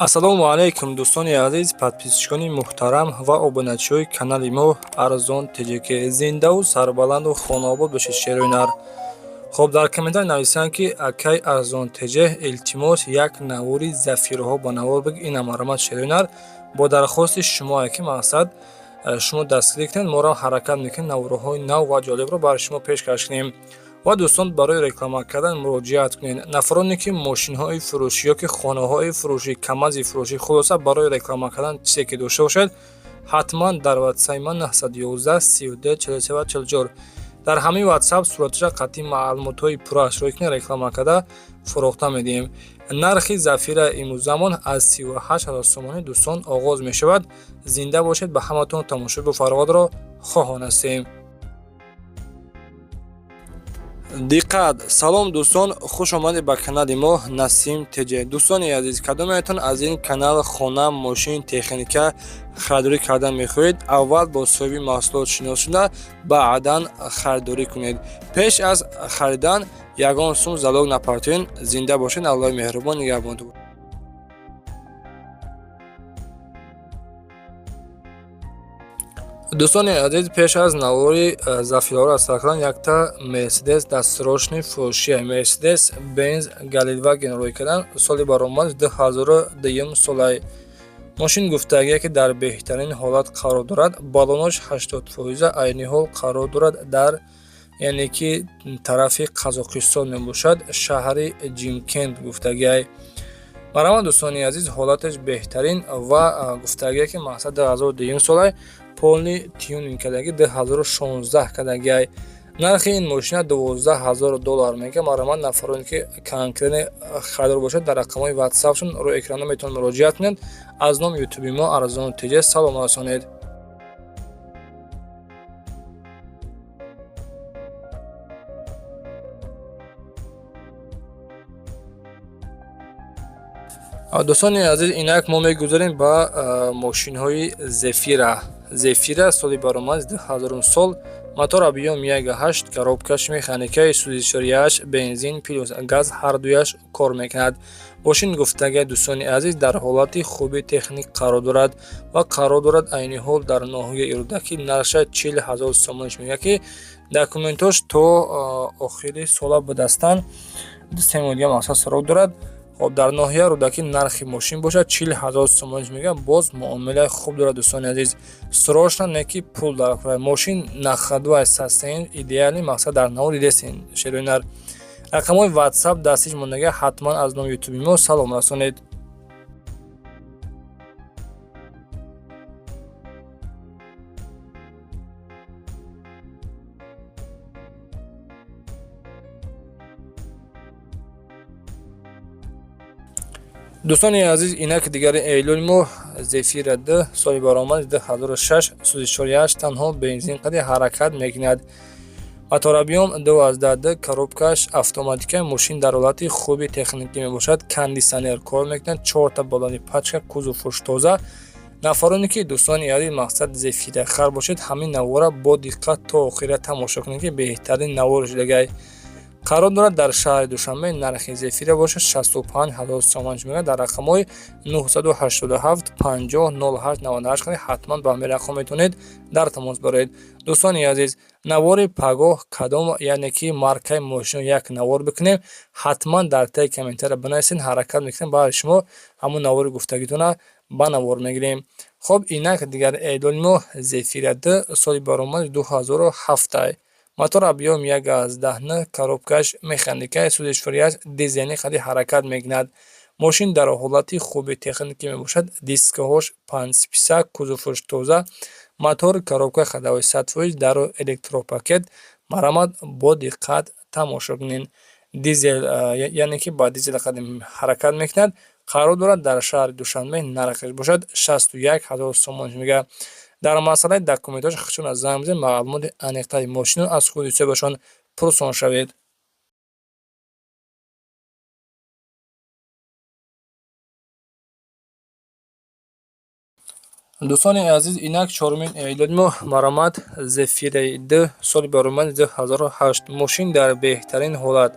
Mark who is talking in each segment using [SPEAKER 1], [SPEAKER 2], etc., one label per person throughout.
[SPEAKER 1] Ассалому алайкум, дӯстони азиз, подписчикони муҳтарам ва обуначиҳои канали мо Арзон Теҷики. Зиндаву сарбаланду хонаобод бошед шеруинар. Хоб дар комментар нависанд ки акай Арзон Теҷе илтимос як навори зафираҳо ба навор биг ина маромад шеруинар. Бо дархости шумо яки мақсад шумо дастгирӣ кунед, моро ҳаракат мекунед навораҳои нав ва ҷолибро барои шумо пешкаш кунем. ва дӯстон барои реклама кардан муроҷиат кунед. Нафароне ки мошинҳои фурӯшӣ ёки хонаҳои фурӯшӣ, камази фурӯшӣ, хулоса барои реклама кардан чизе ки дошта бошед, ҳатман дар ватсаи ман 911 32 43 44 дар ҳамин ватсап сураташа қатъи маълумотҳои пурра ашрой кунед, реклама карда фурохта медиҳем. нархи зафира имрӯз замон аз 38 000 сомонӣ дӯстон оғоз мешавад. Зинда бошед, ба ҳаматон тамошои бу фарғодро хоҳон ҳастем. диққат! Салом дӯстон, хуш омадед ба канали мо Насим Теҷе. Дӯстони азиз, кадомеатон аз ин канал хона, мошин, техника харидорӣ кардан мехоҳед? Аввал бо соҳиби маҳсулот шинос шуда, баъдан харидорӣ кунед. Пеш аз харидан ягон сум залог напартоен. Зинда бошед. Аллоҳи меҳрубон нигаҳбонтон. дӯстони азиз, пеш аз навори зафираҳоро раста кардан якта Мерседес дастирошни фурӯшӣ, Мерседес Бенз Галилваген рӯй кардан соли баромад 2002 солай. мошин гуфтагие ки дар беҳтарин ҳолат қарор дорад. балонош 80% айни ҳол қарор дорад дар яъне ки тарафи Қазоқистон мебошад, шаҳри Ҷимкент гуфтагиай. марамад дӯстони азиз, ҳолаташ беҳтарин ва гуфтагие ки мақсад 2002 солай полни тюнинг кардаги 2016 кардагиай. нархи ин мошина $12,000 мега. марамад нафароне ки конкретне харидор бошад дар рақамҳои ватсапшон рӯи экрана метавонед муроҷиат кунед. аз номи ютуби мо Арзон Теҷе салом расонед. дӯстони азиз, инак мо мегузарем ба мошинҳои Зефира соли баромад 2000 сол. мотор объем 1.8, коробкаш механикаи сӯзишворияш бензин плюс газ ҳардуяш кор мекунад. мошин гуфтагия дӯстони азиз дар ҳолати хуби техник қарор дорад ва қарор дорад айни ҳол дар ноҳияи Ирӯдакӣ нарша 40,000 сомониш мега ки документош то охири сола будастан семодия мақсад сарок дорад. хоб дар ноҳия Рӯдакӣ нархи мошин бошад 40,000 сомониш мега. боз муомилаи хуб дорад дӯстони азиз. срочно не ки пул дар мошин на ходу аст састаин идеали мақсад дар навори десин шеруинар. рақамҳои ватсап дастиш мондагия ҳатман аз номи ютуби мо салом расонед. дӯстони азиз, инак дигари эълони мо Зефира 2 соли баромад 2006 сӯзишворияш танҳо бензин қади ҳаракат мекунад. мотор объем 2.2, коробкаш автоматикаи мошин дар ҳолати хуби техникӣ мебошад. кондисионер кор мекунад. 4 балони пачка, кузовуш тоза. нафароне ки дӯстони азиз мақсад Зефира хар бошед, ҳамин навора бо диққат то охира тамошо кунед ки беҳтарин навор шудагай. қарор дорад дар шаҳри Душанбе. нархи Зефира бошад 65,000 сомониш мега. дар рақамҳои 987 50 08 98 қади ҳатман ба ҳамин рақам метавонед дар тамос бароед. дӯстони азиз, навори пагоҳ кадом яъне ки маркаи мошинро як навор бикунем, ҳатман дар таи комментария бинависед, ҳаракат мекунем барои шумо ҳамон навори гуфтагитона ба навор мегирем. хоб инак дигар эълони мо Зефира 2 соли баромади 2007. мотор объем 1.10, коробкаш механикаи сӯзишворияш дизайни қади ҳаракат мекунад. мошин дар ҳолати хуби техникӣ мебошад. дискаҳош 5-списа, кузовуш тоза. мотор, коробка ходовой 100%, дару электропакет. марамад бо диққат тамошо кунед. дизел яъне ки ба дизел қади ҳаракат мекунад. қарор дорад дар шаҳри Душанбе. нархеш бошад 61,000 сомониш мега. дар масъалаи документош хичон аз занг бизанед, маълумоти аниқтаи мошинро аз худи соҳибашон пурсон шавед. дӯстони азиз, инак чорумин эълони мо маромад Зефира 2 соли баромади 2008. мошин дар беҳтарин ҳолат.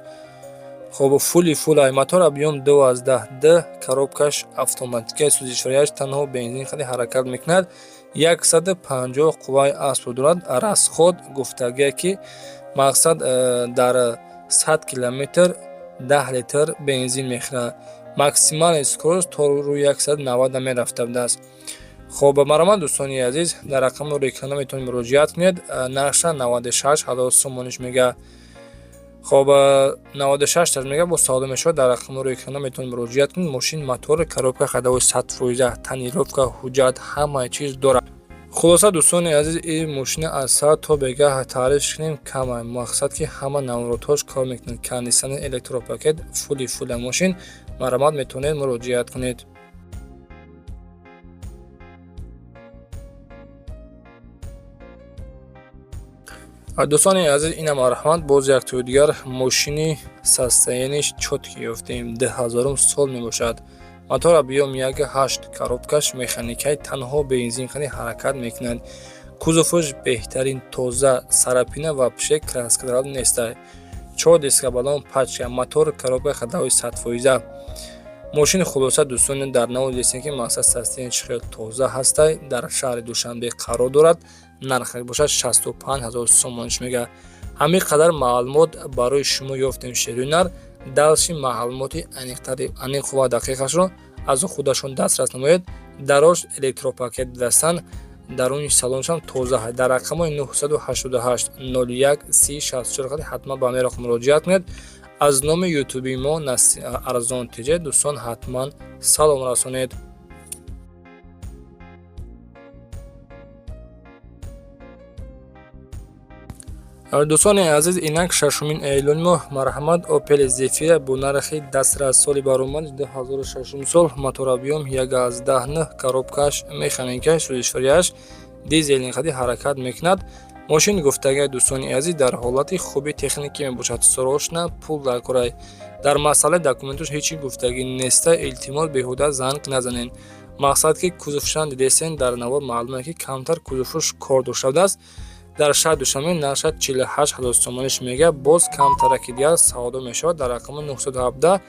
[SPEAKER 1] хоб фулай мотор объем 12D, коробкаш автоматикаи сӯзишвориаш танҳо бензин ходи ҳаракат мекунад. 150 қувваи асбу дорад. Расход гуфтагие ки мақсад дар 100 километр 10 литр бензин мехӯрад. Максимали скорост то рӯи 190 мерафта будааст. хоб марҳамат дӯстони азиз, дар рақами нури экрана метавонед муроҷиат кунед. нақша 96,000 сомониш мега. хоб 96 мега бо савдо мешавад. дар рақами нури экрана метавонед муроҷиат кунед. мошин мотор, коробка ходовой 100%, тонировка, ҳуҷҷат, ҳамаи чиз дорад. хулоса дӯстони азиз, ин мошина аз сар то бега таъриф кунем кама. мақсад ки ҳама наворотҳош кор мекунад. кондитсионер, электропакет, фула мошин. марҳамат метавонед муроҷиат кунед. дӯстони азиз, ина марҳамат боз як тӯи дигар мошини состояниш чотки ёфтем. 2000 сол мебошад. мотор объем 1.8, коробкаш механикаи танҳо бензин ходи ҳаракат мекунад. кузоваш беҳтарин тоза, сарапина ва пишек краскадар нестай. 4 диска балон пачка, мотор, коробка ходовой 100%. мошин хулоса дӯстони дар нави дестем ки мақсад состояниш хел тоза ҳастай. дар шаҳри душанбе қарор дорад. нархаш бошад 65000 сомониш мега. ҳамин қадар маълумот барои шумо ёфтем шерӯнар. далши маълумоти аниқу ва дақиқашро аз худашон дастрас намоед. дарош электропакет дастан. даруни салоншам тоза ҳаст. дар рақамои 988 01 3064 ҳатман ба ҳамин рақам муроҷиат кунед. аз номи ютуби мо арзон тиҷе дӯстон ҳатман салом расонед. дӯстони азиз, инак шашумин июли моҳ марҳамат Opel Zafira бо нархи дастрас соли баромад 2006 сол. мотор объем 1.9, коробкаш механикаи сӯзишвориаш дизелин ходи ҳаракат мекунад. мошин гуфтагии дӯстони азиз дар ҳолати хуби техникӣ мебошад. срочно пул дар корай. дар масъалаи документош ҳеҷ гуфтагӣ неста. илтимос беҳуда занг назанед. мақсад ки кузовшан дидесен дар навор маълум ки камтар кузовш кор дошта будааст. дар шаҳри душанбе нархаш 48000 сомониш мега. боз камтараки дигар савдо мешавад. дар рақами 917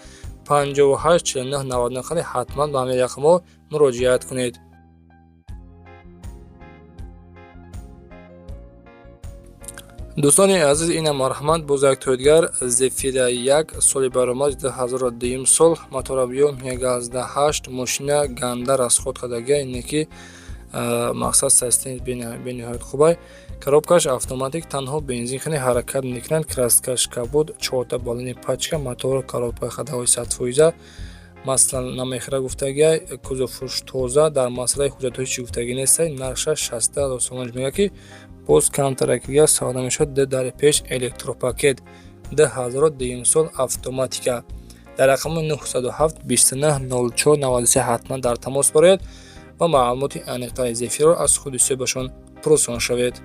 [SPEAKER 1] 58 49 99 ходи ҳатман ба ҳамин рақамҳо муроҷиат кунед. дӯстони азиз, ина марҳамат боз як тӯи дигар Zafira 1 соли баромад 2002 сол. мотор объем 1.8, мошина ганда расход кардагия. ине ки мақсад состояниш бениҳоят хубай. коробкаш автоматик танҳо бензин ходи ҳаракат мекунад. краскаш кабуд, 4 балони пачка, мотор, коробка ходовой 100%. маслан намехӯра гуфтагиай. кузовш тоза. дар масъалаи ҳуҷҷатҳои чӣ гуфтагӣ нестай. нархаш 60000 сомониш мега ки боз камтаракига савдо мешавад. дари пеш электропакет 2002 сол автоматика. дар рақами 907 29 04 93 ҳатман дар тамос бароед ва маълумоти аниқтаи Zafira аз худи соҳибашон пурсон шавед.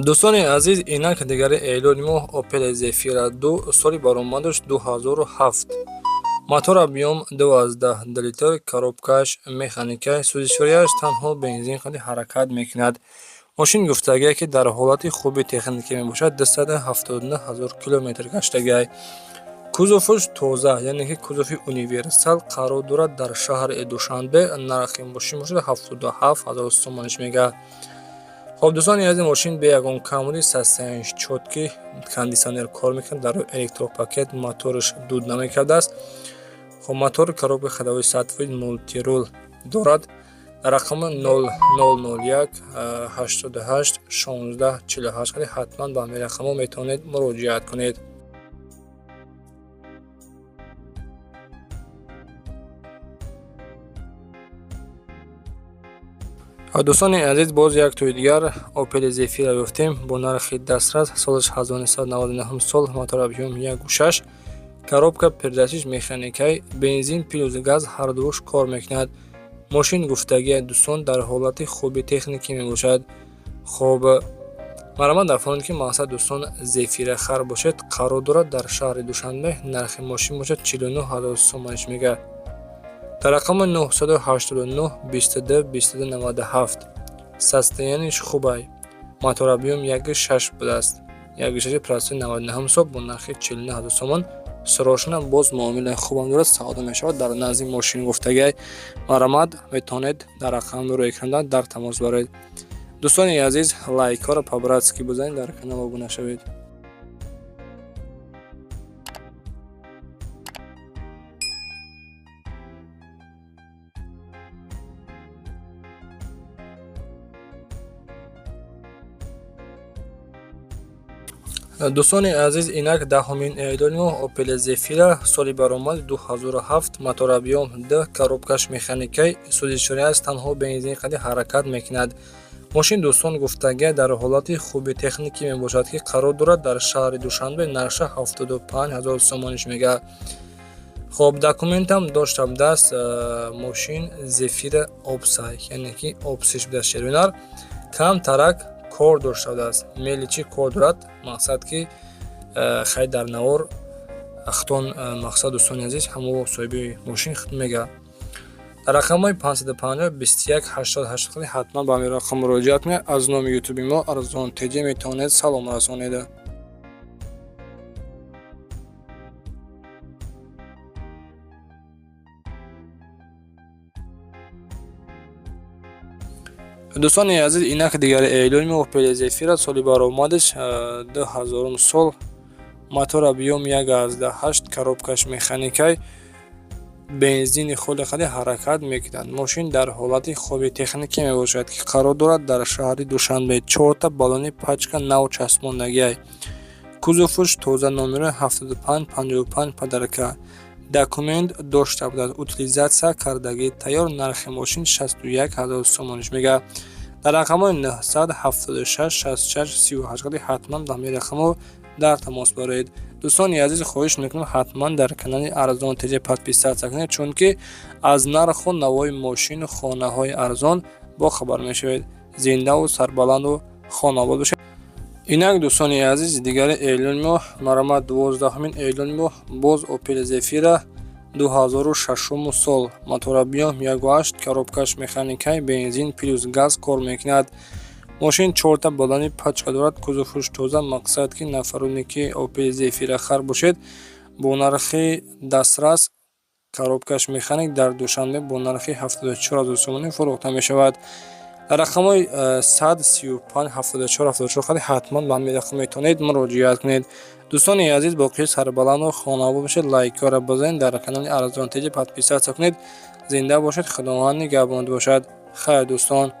[SPEAKER 1] дӯстони азиз, инак дигари эълони моҳ Opel Zafira 2 соли баромадаш 2007. мотор объем 12 литр, коробкаш механикаи сӯзишвориаш танҳо бензин ходи ҳаракат мекунад. мошин гуфтагие ки дар ҳолати хуби техникӣ мебошад. 279000 километр гаштагиай. кузовш тоза, яъне ки кузови универсал қарор дорад дар шаҳри душанбе. нархи мошин бошад 77000 сомониш мега. хоб дӯстони азиз, мошин бе ягон камоли состояниш чотки, кондитсионер кор мекунад. дар электропакет моторш дуд намекардааст. хоб мотор, коробка ходовой 100% мултирул дорад. дар рақами 0001 88 16 48 ходи ҳатман ба ҳамин рақамҳо метавонед муроҷиат кунед. дӯстони азиз, боз як тӯи дигар Opel Zafira ёфтем бо нархи дастрас солаш 1999 сол. мотор объем 1.6, коробка передачиш механикаи бензин плюс газ ҳардуш кор мекунад. мошин гуфтагии дӯстон дар ҳолати хуби техникӣ мебошад. хоб маромад афонид ки мақсад дӯстон зефирахар бошед қарор дорад дар шаҳри Душанбе нархи мошин бошад 49000 сомониш мегӯяд. дар рақами 989 22 22 97 состояниш хубай. мотор объем 1.6 будааст. 1.6% ҳисоб бо нархи 49000 сомон сирошна боз муомилаи хубам дорад, савдо мешавад. дар назди мошин гуфтагиай маромад метавонед дар рақами рӯи экран дар тамос бароед. дӯстони азиз, лайкҳоро по-братски бизанед, дар канал обуна шавед. дӯстони азиз, инак 10 июли моҳ Opel Zafira соли баромад 2007 мотор объем 2 коробкаш механикаи сӯзишвориаш танҳо бензини қади ҳаракат мекунад. мошин дӯстон гуфтагия дар ҳолати хуби техникӣ мебошад ки қарор дорад дар шаҳри Душанбе, нарша 75000 сомониш мегӯяд. хоб документам доштам даст. мошин Zafira Opsai, яъне ки Opsish будааст шервинар. кам тарак кор дошта будааст. мели чӣ кор дорад? мақсад ки хай дар навор ахтон мақсад дӯстони азиз ҳамо соҳиби мошин мегӯяд. дар рақамҳои 550 21 88 қади ҳатман ба ҳамин рақам муроҷиат мекунед. аз номи ютуби мо Арзон Теҷа метавонед салом расонед. дӯстони азиз, инак дигари эълони мо Opel Zafira соли баромадаш 2000 сол, мотор объем 1.8, коробкаш механикаи бензини хули қади ҳаракат мекунад. мошин дар ҳолати хуби техникӣ мебошад ки қарор дорад дар шаҳри Душанбе. 4 балони пачка нав часпондагиай. кузуфуш тоза номери 7555 падарка. документ дошта будааст. утилизатсия кардагӣ тайёр. нархи мошин 61000 сомониш мегӯяд. дар рақамҳои 976 64 38 қади ҳатман ба ҳамин рақамҳо дар тамос бароед. дӯстони азиз, хоҳиш мекунам ҳатман дар канали Арзон Теҷа подписатсия кунед, чунки аз нарху навои мошину хонаҳои арзон бохабар мешавед. зиндаву сарбаланду хонобод бошед. инак дӯстони азиз, дигари эълони моҳ маромад 12 июли моҳ боз Opel Zafira 2006 сол, мотор объем 1.8, коробкаш механикаи бензин плюс газ кор мекунад. мошин 4 балони пачка дорад. кузуфуш тоза. мақсад ки нафароне ки Opel Zafira хар бошед бо нархи дастрас коробкаш механик дар Душанбе бо нархи 74000 сомонӣ фурӯхта мешавад. рақамҳои 135 74 74 қади ҳатман ба ҳамин рақам метавонед муроҷиат кунед. дӯстони азиз, боқии сарбаланду хонобод бошед. лайкҳоро бизанед, дар канали Арзон Теҷа подписатсия кунед. зинда бошед. худованд нигаҳбонат бошад. хайр дӯстон.